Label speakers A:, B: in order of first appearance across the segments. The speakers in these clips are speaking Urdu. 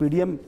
A: PDM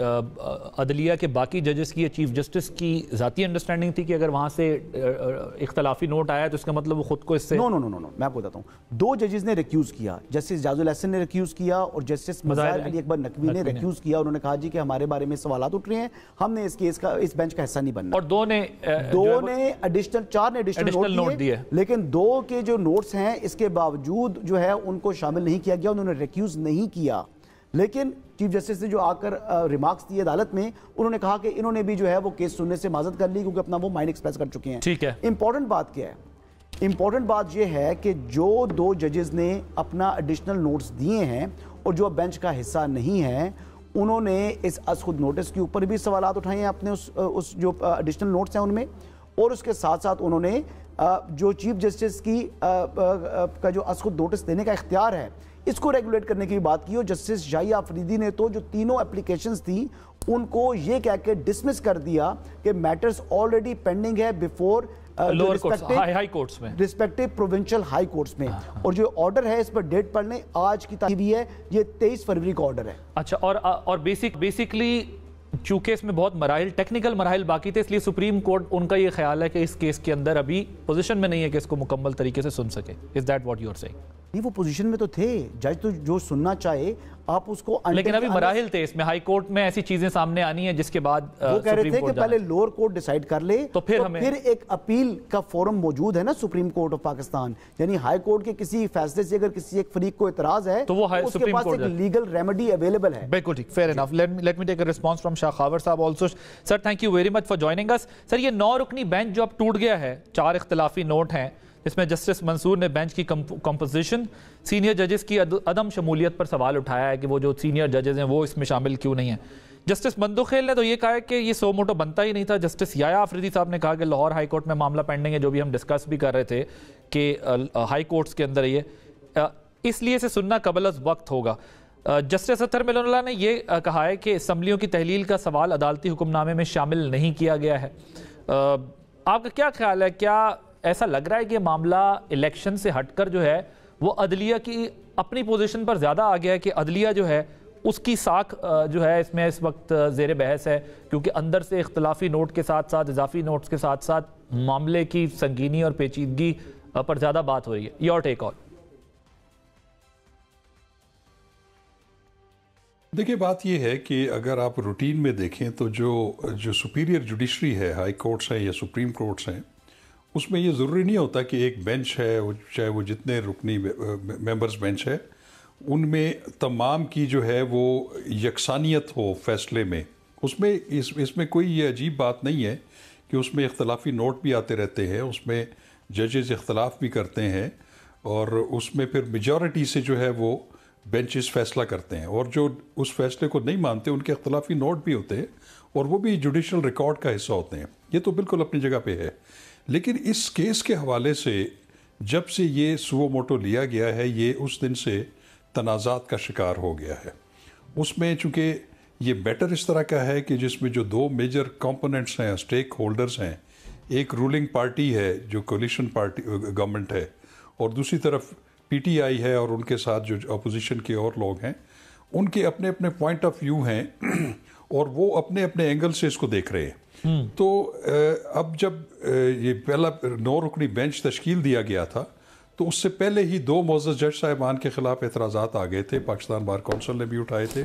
B: عدلیہ کے باقی ججز کی یا چیف جسٹس کی ذاتی انڈرسٹینڈنگ تھی کہ اگر وہاں سے اختلافی نوٹ آیا تو اس کا مطلب وہ خود کو اس سے
A: نو میں آپ کو بتاتا ہوں. 2 ججز نے ریکیوز کیا, جسٹس جاز الحسن نے ریکیوز کیا اور جسٹس مظاہر علی اکبر نقوی نے ریکیوز کیا. انہوں نے کہا جی کہ ہمارے بارے میں سوالات اٹھ رہے ہیں, ہم نے اس کیس کا اس بینچ کا حصہ نہیں بننا.
B: اور 2 نے
A: ایڈیشنل 4 نے ایڈیشنل نوٹ دیے, لیکن 2 کے جو نوٹس ہیں اس کے باوجود جو ہے ان کو شامل نہیں کیا گیا, انہوں نے ریکیوز نہیں کیا. لیکن چیف جسٹس نے جو آ کر ریمارکس دیے عدالت میں, انہوں نے کہا کہ انہوں نے بھی جو ہے وہ کیس سننے سے معذرت کر لی کیونکہ اپنا وہ مائنڈ ایکسپریس کر چکے ہیں.
B: ٹھیک ہے.
A: امپورٹنٹ بات کیا ہے؟ امپورٹنٹ بات یہ ہے کہ جو 2 ججز نے اپنا ایڈیشنل نوٹس دیے ہیں اور جو بینچ کا حصہ نہیں ہیں, انہوں نے اس از خود نوٹس کے اوپر بھی سوالات اٹھائے ہیں اپنے اس جو ایڈیشنل نوٹس ہیں ان میں, اور اس کے ساتھ ساتھ انہوں نے جو چیف جسٹس کی کا جو از خود نوٹس دینے کا اختیار ہے اس کو ریگولیٹ کرنے کی بھی بات کی. اور جسٹس شاہی آفریدی نے تو جو تینوں اپلیکیشنز تھیں ان کو یہ کہہ کے ڈسمس کر دیا کہ میٹرز آلریڈی پینڈنگ ہے before
B: lower courts, high courts میں,
A: ریسپیکٹیو پروونشل ہائی کورٹس میں. اور جو آرڈر ہے اس پر ڈیٹ پڑھ لیں, آج کی تاریخ ہے, یہ 23 فروری کا آرڈر ہے.
B: اچھا, اور بیسکلی چونکہ اس میں بہت مراحل, ٹیکنیکل مراحل باقی تھے, اس لیے سپریم کورٹ ان کا یہ خیال ہے کہ اس کیس کے اندر ابھی پوزیشن میں نہیں ہے کہ اس کو مکمل طریقے سے سن سکے. Is that what you are saying?
A: نہیں, وہ پوزیشن میں تو تھے, جج تو جو سننا چاہے آپ اس کو,
B: لیکن ابھی مراحل تھے اس میں, ہائی کورٹ میں ایسی چیزیں سامنے آنی ہیں جس کے بعد
A: وہ کہہ رہے تھے کہ پہلے لوور کورٹ ڈیسائیڈ کر لے
B: تو پھر
A: ایک اپیل کا فورم موجود ہے نا سپریم کورٹ آف پاکستان. یعنی ہائی کورٹ کے کسی فیصلے سے اگر کسی ایک فریق کو اعتراض ہے
B: تو وہ
A: اس کے پاس ایک لیگل ریمیڈی اویلیبل ہے.
B: بالکل ٹھیک, fair enough. Let me take a response from Shah Khawar صاحب also. Sir thank you very much for joining us. Sir یہ 9 رکنی بینچ جو اب ٹوٹ گیا ہے, 4 اختلافی نوٹ ہیں جس میں جسٹس منصور نے بینچ کی کمپوزیشن, سینئر ججز کی عدم شمولیت پر سوال اٹھایا ہے کہ وہ جو سینئر ججز ہیں وہ اس میں شامل کیوں نہیں ہیں. جسٹس مندوخیل نے تو یہ کہا ہے کہ یہ سو موٹو بنتا ہی نہیں تھا. جسٹس یایا آفریدی صاحب نے کہا کہ لاہور ہائی کورٹ میں معاملہ پینڈنگ ہے, جو بھی ہم ڈسکس بھی کر رہے تھے کہ ہائی کورٹس کے اندر یہ اس لیے سے سننا قبل از وقت ہوگا. جسٹس اطہر ملون اللہ نے یہ کہا ہے کہ اسمبلیوں کی تحلیل کا سوال عدالتی حکم نامے میں شامل نہیں کیا گیا ہے. آپ کا کیا خیال ہے, کیا ایسا لگ رہا ہے کہ یہ معاملہ الیکشن سے ہٹ کر جو ہے وہ عدلیہ کی اپنی پوزیشن پر زیادہ آ گیا ہے, کہ عدلیہ جو ہے اس کی ساکھ جو ہے اس میں اس وقت زیر بحث ہے, کیونکہ اندر سے اختلافی نوٹ کے ساتھ ساتھ اضافی نوٹس کے ساتھ ساتھ معاملے کی سنگینی اور پیچیدگی پر زیادہ بات ہو رہی ہے. یور ٹیک آن.
C: دیکھیں, بات یہ ہے کہ اگر آپ روٹین میں دیکھیں تو جو سپیریئر جوڈیشری ہے, ہائی کورٹس ہیں یا سپریم کورٹس ہیں, اس میں یہ ضروری نہیں ہوتا کہ ایک بینچ ہے, چاہے وہ جتنے رکنی ممبرز بینچ ہے, ان میں تمام کی جو ہے وہ یکسانیت ہو فیصلے میں. اس میں کوئی یہ عجیب بات نہیں ہے کہ اس میں اختلافی نوٹ بھی آتے رہتے ہیں, اس میں ججز اختلاف بھی کرتے ہیں, اور اس میں پھر میجورٹی سے جو ہے وہ بینچز فیصلہ کرتے ہیں, اور جو اس فیصلے کو نہیں مانتے ان کے اختلافی نوٹ بھی ہوتے ہیں, اور وہ بھی جوڈیشل ریکارڈ کا حصہ ہوتے ہیں. یہ تو بالکل اپنی جگہ پہ ہے. لیکن اس کیس کے حوالے سے جب سے یہ سو موٹو لیا گیا ہے, یہ اس دن سے تنازعات کا شکار ہو گیا ہے. اس میں چونکہ یہ بیٹر اس طرح کا ہے کہ جس میں جو 2 میجر کمپوننٹس ہیں, اسٹیک ہولڈرز ہیں, ایک رولنگ پارٹی ہے جو کولیشن پارٹی گورنمنٹ ہے, اور دوسری طرف پی ٹی آئی ہے, اور ان کے ساتھ جو اپوزیشن کے اور لوگ ہیں, ان کے اپنے اپنے پوائنٹ آف ویو ہیں, اور وہ اپنے اپنے اینگل سے اس کو دیکھ رہے ہیں. تو اب جب یہ پہلا 9 رکنی بینچ تشکیل دیا گیا تھا تو اس سے پہلے ہی 2 معزز جج صاحبان کے خلاف اعتراضات آ گئے تھے. پاکستان بار کونسل نے بھی اٹھائے تھے,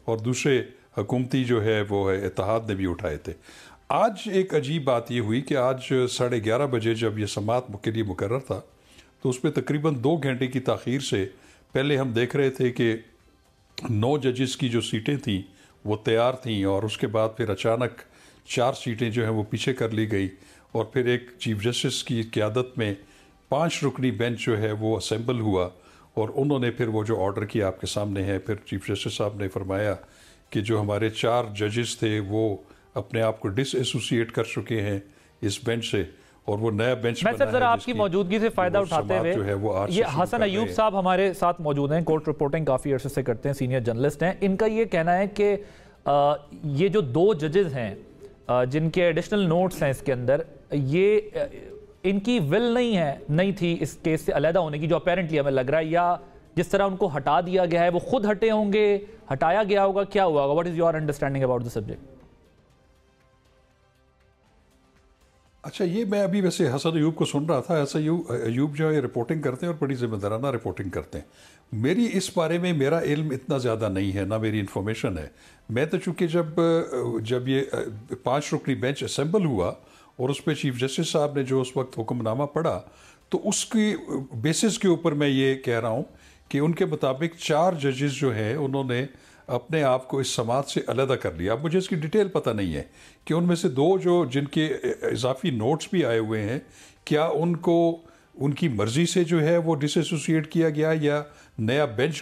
C: اور دوسرے حکومتی جو ہے وہ اتحاد نے بھی اٹھائے تھے. آج ایک عجیب بات یہ ہوئی کہ آج 11:30 بجے جب یہ سماعت کے لیے مقرر تھا تو اس میں تقریباً 2 گھنٹے کی تاخیر سے پہلے ہم دیکھ رہے تھے کہ 9 ججز کی جو سیٹیں تھیں وہ تیار تھیں, اور اس کے بعد پھر اچانک 4 سیٹیں جو ہیں وہ پیچھے کر لی گئی, اور پھر ایک چیف جسٹس کی قیادت میں 5 رکنی بینچ جو ہے وہ اسمبل ہوا, اور انہوں نے پھر وہ جو آرڈر کیا آپ کے سامنے ہے. پھر چیف جسٹس صاحب نے فرمایا کہ جو ہمارے 4 ججز تھے وہ اپنے آپ کو ڈس ایسوسیٹ کر چکے ہیں اس بینچ سے, اور وہ نیا بینچ
B: میں سر ذرا آپ کی موجودگی سے فائدہ اٹھاتے ہوئے, یہ حسن ایوب صاحب ہمارے ساتھ موجود ہیں, کورٹ رپورٹنگ کافی عرصے سے کرتے ہیں, سینئر جرنلسٹ ہیں. ان کا یہ کہنا ہے کہ یہ جو 2 ججز ہیں جن کے ایڈیشنل نوٹس ہیں اس کے اندر, یہ ان کی ول نہیں تھی اس کیس سے علیحدہ ہونے کی, جو اپیرنٹلی ہمیں لگ رہا ہے, یا جس طرح ان کو ہٹا دیا گیا ہے وہ خود ہٹے ہوں گے, ہٹایا گیا ہوگا, کیا ہوا ہوگا؟ What is your understanding about the subject?
C: اچھا, یہ میں ابھی ویسے حسن ایوب کو سن رہا تھا. حسن ایوب جو ہے رپورٹنگ کرتے ہیں اور بڑی ذمہ دارانہ رپورٹنگ کرتے ہیں. میری اس بارے میں میرا علم اتنا زیادہ نہیں ہے, نہ میری انفارمیشن ہے. میں تو چونکہ جب یہ 5 رکنی بینچ اسمبل ہوا اور اس پہ چیف جسٹس صاحب نے جو اس وقت حکم نامہ پڑھا, تو اس کی بیسس کے اوپر میں یہ کہہ رہا ہوں کہ ان کے مطابق 4 ججز جو ہیں انہوں نے اپنے آپ کو اس سماعت سے علیحدہ کر لیا. اب مجھے اس کی ڈیٹیل پتہ نہیں ہے کہ ان میں سے 2 جن کے اضافی نوٹس بھی آئے ہوئے ہیں, کیا ان کو ان کی مرضی سے جو ہے وہ ڈس ایسوسیٹ کیا گیا یا نیا بینچ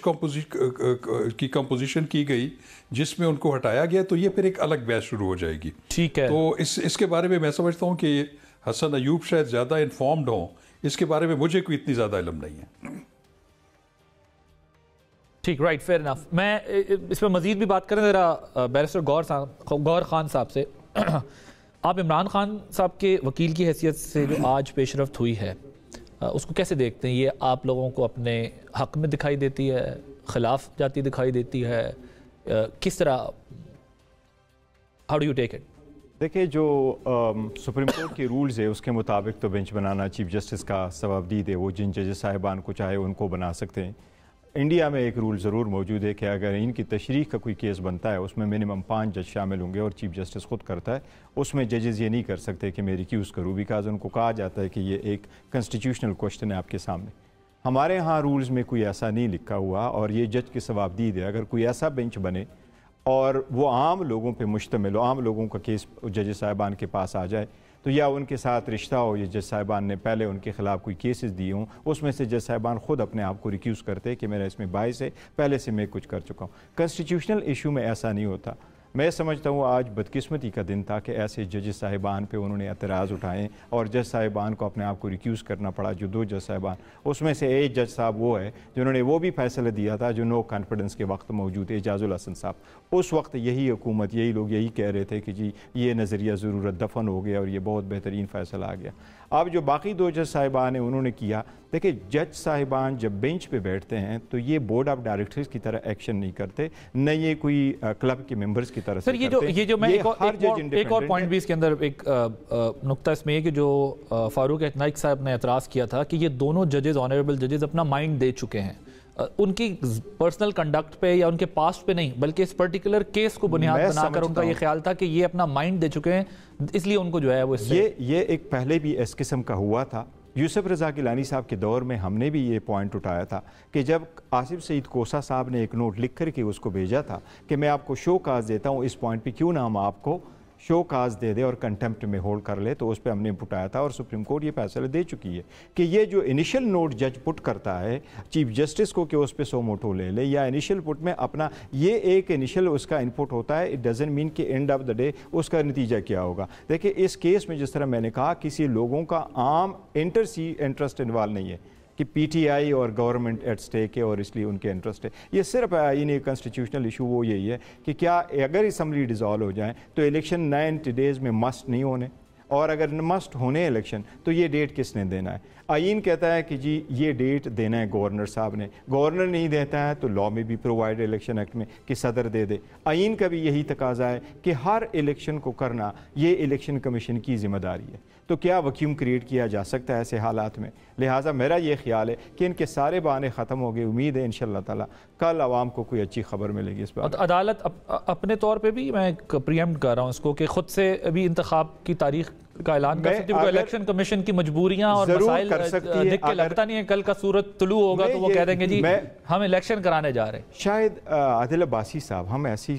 C: کی کمپوزیشن کی گئی جس میں ان کو ہٹایا گیا, تو یہ پھر ایک الگ بحث شروع ہو جائے گی.
B: ٹھیک ہے,
C: تو اس کے بارے میں سمجھتا ہوں کہ حسن ایوب شاید زیادہ انفارمڈ ہوں, اس کے بارے میں مجھے کوئی اتنی زیادہ علم نہیں ہے.
B: ٹھیک, رائٹ, فیئر انف. میں اس پہ مزید بھی بات کریں ذرا بیرسٹر گور خان صاحب سے. آپ عمران خان صاحب کے وکیل کی حیثیت سے جو آج پیش رفت ہوئی ہے اس کو کیسے دیکھتے ہیں؟ یہ آپ لوگوں کو اپنے حق میں دکھائی دیتی ہے, خلاف جاتی دکھائی دیتی ہے, کس طرح, how do you take it?
D: دیکھیں, جو سپریم کورٹ کے رولز ہے اس کے مطابق تو بینچ بنانا چیف جسٹس کا ثوابدید ہے, وہ جن ججز صاحبان کو چاہے ان کو بنا سکتے ہیں. انڈیا میں ایک رول ضرور موجود ہے کہ اگر ان کی تشریح کا کوئی کیس بنتا ہے اس میں منیمم 5 جج شامل ہوں گے اور چیف جسٹس خود کرتا ہے. اس میں ججز یہ نہیں کر سکتے کہ میں ریکیوز کروں, بیکاز ان کو کہا جاتا ہے کہ یہ ایک کنسٹیٹیوشنل کوشچن ہے آپ کے سامنے. ہمارے ہاں رولز میں کوئی ایسا نہیں لکھا ہوا اور یہ جج کے ثوابدید ہے. اگر کوئی ایسا بینچ بنے اور وہ عام لوگوں پہ مشتمل ہو, عام لوگوں کا کیس جج صاحبان کے پاس آ جائے, تو یا ان کے ساتھ رشتہ ہو, یہ جج صاحبان نے پہلے ان کے خلاف کوئی کیسز دیے ہوں, اس میں سے جج صاحبان خود اپنے آپ کو ریکیوز کرتے کہ میرا اس میں باعث ہے, پہلے سے میں کچھ کر چکا ہوں. کنسٹیٹیوشنل ایشو میں ایسا نہیں ہوتا. میں سمجھتا ہوں آج بدقسمتی کا دن تھا کہ ایسے جج صاحبان پہ انہوں نے اعتراض اٹھائے اور جج صاحبان کو اپنے آپ کو ریکیوز کرنا پڑا. جو 2 جج صاحبان, اس میں سے ایک جج صاحب وہ ہے جنہوں نے وہ بھی فیصلہ دیا تھا جو نو کانفیڈنس کے وقت موجود ہے, اعجاز الحسن صاحب. اس وقت یہی حکومت, یہی لوگ یہی کہہ رہے تھے کہ جی یہ نظریہ ضرورت دفن ہو گیا اور یہ بہت بہترین فیصلہ آ گیا. اب جو باقی 2 جج صاحبان ہیں انہوں نے کیا, دیکھیں جج صاحبان جب بینچ پہ بیٹھتے ہیں تو یہ بورڈ آف ڈائریکٹرز کی طرح ایکشن نہیں کرتے, نہ یہ کوئی کلب کے ممبرز کی طرح سے کرتے.
B: یہ جو میں ایک اور پوائنٹ بھی اس کے اندر ایک نقطہ اس میں ہے کہ جو فاروق نائک صاحب نے اعتراض کیا تھا کہ یہ دونوں ججز, آنریبل ججز, اپنا مائنڈ دے چکے ہیں ان کی پرسنل کنڈکٹ پہ یا ان کے پاسٹ پہ نہیں, بلکہ اس پرٹیکولر کیس کو بنیاد بنا کر ان کا یہ خیال تھا کہ یہ اپنا مائنڈ دے چکے ہیں, اس لیے ان کو جو ہے وہ
D: یہ ایک پہلے بھی اس قسم کا ہوا تھا. یوسف رضا گیلانی صاحب کے دور میں ہم نے بھی یہ پوائنٹ اٹھایا تھا کہ جب آصف سعید کوسا صاحب نے ایک نوٹ لکھ کر کے اس کو بھیجا تھا کہ میں آپ کو شو کاز دیتا ہوں, اس پوائنٹ پہ کیوں نہ ہم آپ کو شو کاز دے دے اور کنٹمپٹ میں ہولڈ کر لے, تو اس پہ ہم نے اٹھایا تھا اور سپریم کورٹ یہ فیصلہ دے چکی ہے کہ یہ جو انیشل نوٹ جج پٹ کرتا ہے چیف جسٹس کو کہ اس پہ سو موٹو لے لے, یا انیشل پٹ میں اپنا یہ ایک انیشل اس کا انپٹ ہوتا ہے, اٹ ڈزنٹ مین کہ اینڈ آف دا ڈے اس کا نتیجہ کیا ہوگا. دیکھیں اس کیس میں جس طرح میں نے کہا کسی لوگوں کا عام انٹرسٹ انوالو نہیں ہے کہ پی ٹی آئی اور گورنمنٹ ایٹ سٹیک ہے اور اس لیے ان کے انٹرسٹ ہے. یہ صرف انہیں کنسٹیٹیوشنل ایشو وہ یہی ہے کہ کیا اگر اسمبلی ڈیزالو ہو جائیں تو الیکشن 90 ڈیز میں مسٹ نہیں ہونے, اور اگر مسٹ ہونے الیکشن تو یہ ڈیٹ کس نے دینا ہے؟ آئین کہتا ہے کہ جی یہ ڈیٹ دینا ہے گورنر صاحب نے, گورنر نہیں دیتا ہے تو لاء میں بھی پرووائڈ الیکشن ایکٹ میں کہ صدر دے دے. آئین کا بھی یہی تقاضا ہے کہ ہر الیکشن کو کرنا یہ الیکشن کمیشن کی ذمہ داری ہے. تو کیا ویکیوم کریٹ کیا جا سکتا ہے ایسے حالات میں؟ لہٰذا میرا یہ خیال ہے کہ ان کے سارے بہانے ختم ہو گئے. امید ہے انشاءاللہ تعالیٰ کل عوام کو کوئی اچھی خبر ملے گی اس بات.
B: عدالت اپنے طور پہ بھی, میں پریمپٹ کر رہا ہوں اس کو, کہ خود سے ابھی انتخاب کی تاریخ کا اعلان کر سکتی ہے. الیکشن کمیشن کی مجبوریاں اور مسائل دیکھ کے لگتا نہیں ہے کل کا سورج طلوع ہوگا تو وہ کہہ دیں گے جی ہم الیکشن کرانے جا رہے ہیں.
D: شاید عادل عباسی صاحب, ہم ایسی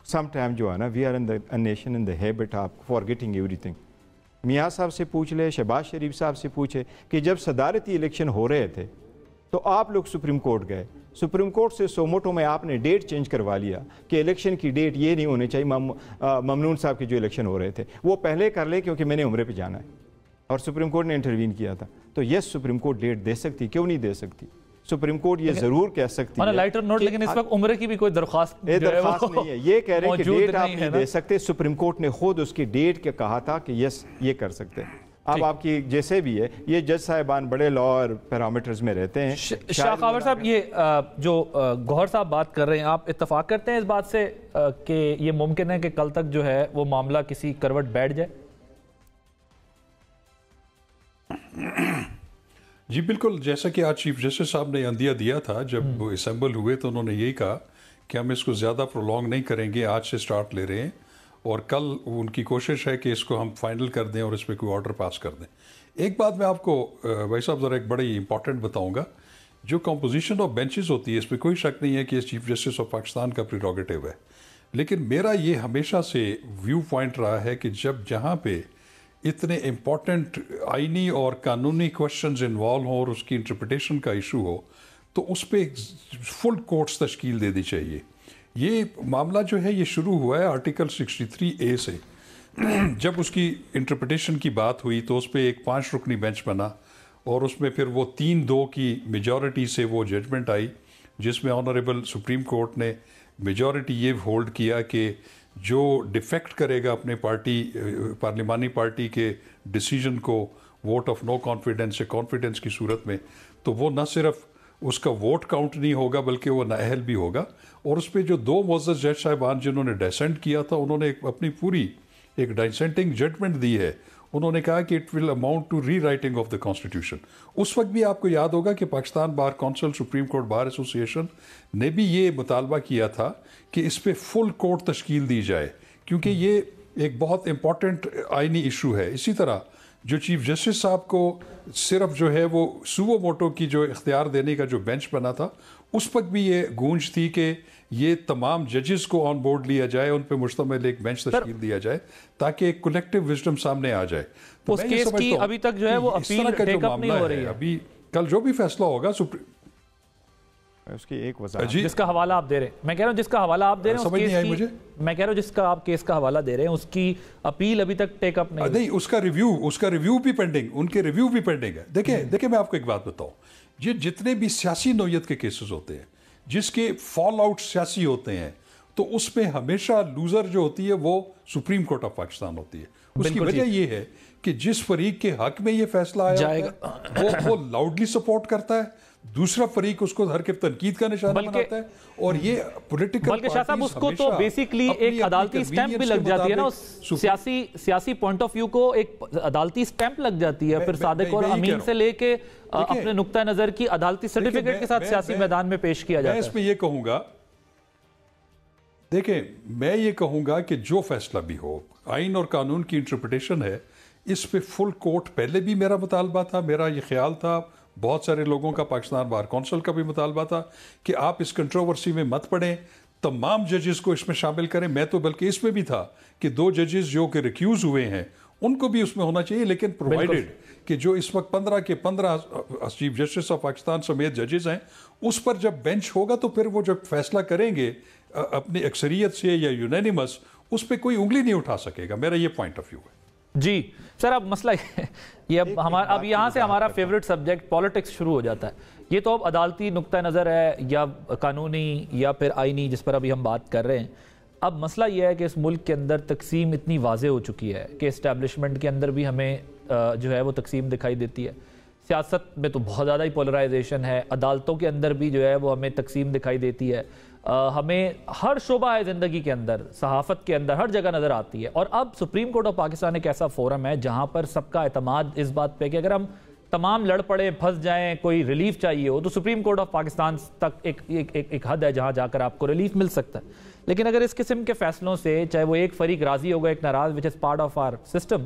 D: سم ٹائم جو ہے نا, we are in the nation in the habit of forgetting everything. میاں صاحب سے پوچھ لے, شہباز شریف صاحب سے پوچھے کہ جب صدارتی الیکشن ہو رہے تھے تو آپ لوگ سپریم کورٹ گئے, سپریم کورٹ سے سوموٹو میں آپ نے ڈیٹ چینج کروا لیا کہ الیکشن کی ڈیٹ یہ نہیں ہونے چاہیے. ممنون صاحب کے جو الیکشن ہو رہے تھے وہ پہلے کر لے کیونکہ میں نے عمرے پہ جانا ہے, اور سپریم کورٹ نے انٹروین کیا تھا. تو یس سپریم کورٹ ڈیٹ دے سکتی, کیوں نہیں دے سکتی؟ سپریم کورٹ یہ ضرور کہہ سکتی ہے
B: لائٹر نوٹ, لیکن اس وقت عمرے کی بھی کوئی درخواست
D: نہیں ہے. یہ کہہ رہے ہیں کہ ڈیٹ آپ نہیں دے سکتے. سپریم کورٹ نے خود اس کی ڈیٹ کے کہا تھا کہ یس یہ کر سکتے ہیں. اب آپ کی جیسے بھی ہے یہ جج صاحبان بڑے لا اور پیرامیٹرز میں رہتے ہیں.
B: شاہ خاور صاحب یہ جو گوہر صاحب بات کر رہے ہیں آپ اتفاق کرتے ہیں اس بات سے کہ یہ ممکن ہے کہ کل تک جو ہے وہ معاملہ کسی کروٹ بیٹھ جائے؟
C: جی بالکل, جیسا کہ آج چیف جسٹس صاحب نے عندیہ دیا تھا جب وہ اسمبل ہوئے تو انہوں نے یہی کہا کہ ہم اس کو زیادہ پرولونگ نہیں کریں گے, آج سے سٹارٹ لے رہے ہیں اور کل ان کی کوشش ہے کہ اس کو ہم فائنل کر دیں اور اس پہ کوئی آرڈر پاس کر دیں. ایک بات میں آپ کو بھائی صاحب ذرا ایک بڑی امپورٹنٹ بتاؤں گا, جو کمپوزیشن آف بینچز ہوتی ہے اس پہ کوئی شک نہیں ہے کہ چیف جسٹس آف پاکستان کا پریروگیٹو ہے, لیکن میرا یہ ہمیشہ سے ویو پوائنٹ رہا ہے کہ جہاں پہ اتنے امپورٹنٹ آئینی اور قانونی کوشچنز انوالو ہوں اور اس کی انٹرپریٹیشن کا ایشو ہو تو اس پہ فل کورٹس تشکیل دے دی چاہیے. یہ معاملہ جو ہے یہ شروع ہوا ہے آرٹیکل 63A سے. جب اس کی انٹرپریٹیشن کی بات ہوئی تو اس پہ ایک 5 رکنی بینچ بنا اور اس میں پھر وہ 3-2 کی میجورٹی سے وہ ججمنٹ آئی جس میں آنریبل سپریم کورٹ نے میجورٹی یہ ہولڈ کیا کہ جو ڈیفیکٹ کرے گا اپنے پارلیمانی پارٹی کے ڈیسیجن کو ووٹ آف نو کانفیڈنس یا کانفیڈنس کی صورت میں, تو وہ نہ صرف اس کا ووٹ کاؤنٹ نہیں ہوگا بلکہ وہ نااہل بھی ہوگا. اور اس پہ جو 2 معزز جج صاحبان جنہوں نے ڈیسنٹ کیا تھا انہوں نے اپنی پوری ایک ڈائسنٹنگ ججمنٹ دی ہے. انہوں نے کہا کہ it will amount to rewriting of the constitution. اس وقت بھی آپ کو یاد ہوگا کہ Pakistan bar council, supreme court bar association نے بھی یہ مطالبہ کیا تھا کہ اس پہ فل کورٹ تشکیل دی جائے کیونکہ یہ ایک بہت امپورٹنٹ آئینی ایشو ہے. اسی طرح جو چیف جسٹس صاحب کو صرف جو ہے وہ سوو موٹو کی جو اختیار دینے کا جو بینچ بنا تھا اس وقت بھی یہ گونج تھی کہ یہ تمام ججز کو آن بورڈ لیا جائے, ان پہ مشتمل ایک بینچ تشکیل دیا جائے تاکہ ایک کولیکٹیو وزڈم سامنے آ جائے. تو
B: اس کیس کی ابھی تک جو ہے وہ اپیل ٹیک اپ نہیں ہو رہی ہے.
C: ابھی کل جو بھی فیصلہ ہوگا
D: اس کی ایک وضاحت
B: جس کا حوالہ آپ دے رہے ہیں, میں کہہ رہا ہوں جس کا حوالہ آپ دے رہے ہیں میں کہہ رہا ہوں جس کا آپ کیس کا حوالہ دے رہے ہیں اس کی اپیل ابھی تک ٹیک اپ نہیں.
C: اس کا ریویو بھی پینڈنگ, ان کے ریویو بھی پینڈنگ ہے. دیکھیں میں آپ کو ایک بات بتاؤں, یہ جتنے بھی سیاسی نوعیت کے کیسز ہوتے ہیں جس کے فال آؤٹ سیاسی ہوتے ہیں تو اس میں ہمیشہ لوزر جو ہوتی ہے وہ سپریم کورٹ آف پاکستان ہوتی ہے. اس کی وجہ یہ ہے کہ جس فریق کے حق میں یہ فیصلہ آیا ہوتا ہے وہ لاؤڈلی سپورٹ کرتا ہے, دوسرا فریق اس کو ہر کے تنقید کا نشانہ بناتا ہے. اور یہ پولیٹیکل
B: بلکہ شاہ صاحب اس کو تو بیسیکلی ایک عدالتی سٹیمپ بھی لگ جاتی ہے نا, سیاسی پوائنٹ آف ویو کو ایک عدالتی سٹیمپ لگ جاتی ہے, پھر صادق اور امین سے لے کے اپنے نقطہ نظر کی عدالتی سرٹیفکیٹ کے ساتھ سیاسی میدان میں پیش کیا جاتا ہے.
C: میں اس پہ یہ کہوں گا, دیکھیں میں یہ کہوں گا کہ جو فیصلہ بھی ہو, آئین اور قانون کی انٹرپریٹیشن ہے, اس پہ فل کورٹ پہلے بھی میرا مطالبہ تھا, میرا یہ خیال تھا, بہت سارے لوگوں کا, پاکستان بار کونسل کا بھی مطالبہ تھا کہ آپ اس کنٹروورسی میں مت پڑیں, تمام ججز کو اس میں شامل کریں. میں تو بلکہ اس میں بھی تھا کہ 2 ججز جو کہ ریکیوز ہوئے ہیں ان کو بھی اس میں ہونا چاہیے, لیکن پرووائڈڈ کہ جو اس وقت 15 کے 15 چیف جسٹس آف پاکستان سمیت ججز ہیں اس پر جب بینچ ہوگا تو پھر وہ جب فیصلہ کریں گے اپنی اکثریت سے یا یونینیمس, اس پہ کوئی انگلی نہیں اٹھا سکے گا. میرا یہ پوائنٹ آف ویو ہے.
B: جی سر, اب مسئلہ یہ اب یہاں سے ہمارا فیوریٹ سبجیکٹ پالیٹکس شروع ہو جاتا ہے. یہ تو اب عدالتی نقطہ نظر ہے یا قانونی یا پھر آئینی جس پر ابھی ہم بات کر رہے ہیں. اب مسئلہ یہ ہے کہ اس ملک کے اندر تقسیم اتنی واضح ہو چکی ہے کہ اسٹیبلشمنٹ کے اندر بھی ہمیں جو ہے وہ تقسیم دکھائی دیتی ہے. سیاست میں تو بہت زیادہ ہی پولرائزیشن ہے, عدالتوں کے اندر بھی جو ہے وہ ہمیں تقسیم دکھائی دیتی ہے. ہمیں ہر شعبہ ہے زندگی کے اندر, صحافت کے اندر, ہر جگہ نظر آتی ہے. اور اب سپریم کورٹ آف پاکستان ایک ایسا فورم ہے جہاں پر سب کا اعتماد اس بات پہ کہ اگر ہم تمام لڑ پڑے, پھنس جائیں, کوئی ریلیف چاہیے ہو تو سپریم کورٹ آف پاکستان تک ایک حد ہے جہاں جا کر آپ کو ریلیف مل سکتا ہے. لیکن اگر اس قسم کے فیصلوں سے چاہے وہ ایک فریق راضی ہوگا ایک ناراض, which is part of our system,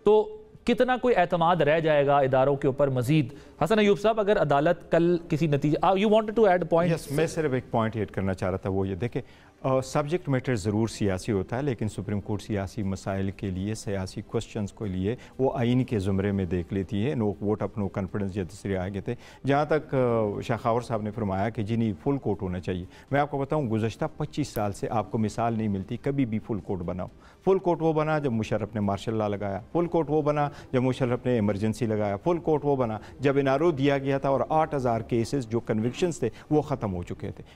B: تو کتنا کوئی اعتماد رہ جائے گا اداروں کے اوپر مزید. حسن ایوب صاحب, اگر عدالت کل کسی نتیجہ you wanted to add point.
D: میں صرف ایک پوائنٹ ایڈ کرنا چاہ رہا تھا, وہ یہ دیکھیں سبجیکٹ میٹر ضرور سیاسی ہوتا ہے لیکن سپریم کورٹ سیاسی مسائل کے لیے, سیاسی کوسچنز کے لیے وہ آئین کے زمرے میں دیکھ لیتی ہے. نو ووٹ اپ نو کانفیڈنس یا دوسرے آگے تھے. جہاں تک شاہ خاور صاحب نے فرمایا کہ جی نہیں فل کورٹ ہونا چاہیے, میں آپ کو بتاؤں گزشتہ 25 سال سے آپ کو مثال نہیں ملتی کبھی بھی فل کورٹ بناؤ. فل کورٹ وہ بنا جب مشرف نے مارشل لا لگایا, فل کورٹ وہ بنا جب مشرف نے ایمرجنسی لگایا, فل کورٹ وہ بنا جب انارو دیا گیا تھا اور 8000 کیسز جو کنوکشنز تھے وہ ختم ہو چکے تھے.